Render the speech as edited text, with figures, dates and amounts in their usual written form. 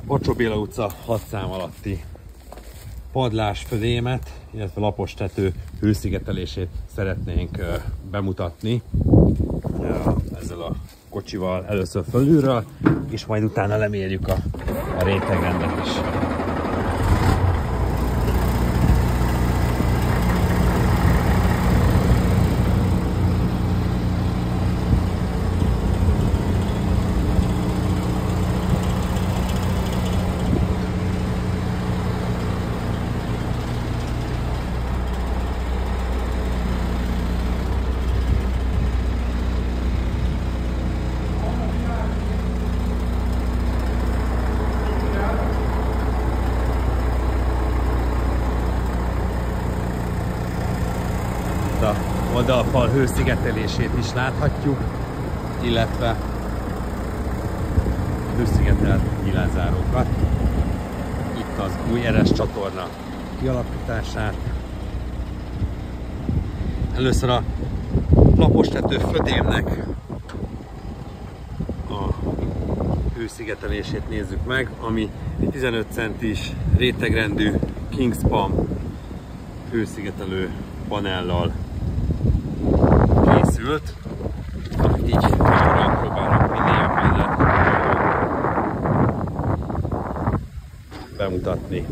Pacsó Béla utca 6 szám alatti padlásfödémet, illetve lapostető hőszigetelését szeretnénk bemutatni ezzel a kocsival először fölülről, és majd utána lemérjük a rétegrendet is. A oldalfal hőszigetelését is láthatjuk, illetve hőszigetelt nyilázárókat. Itt az új eres csatorna kialakítását. Először a lapostető födémnek a hőszigetelését nézzük meg, ami 15 centis rétegrendű Kingspan hőszigetelő panellal készült. Így próbálok minél mellett bemutatni.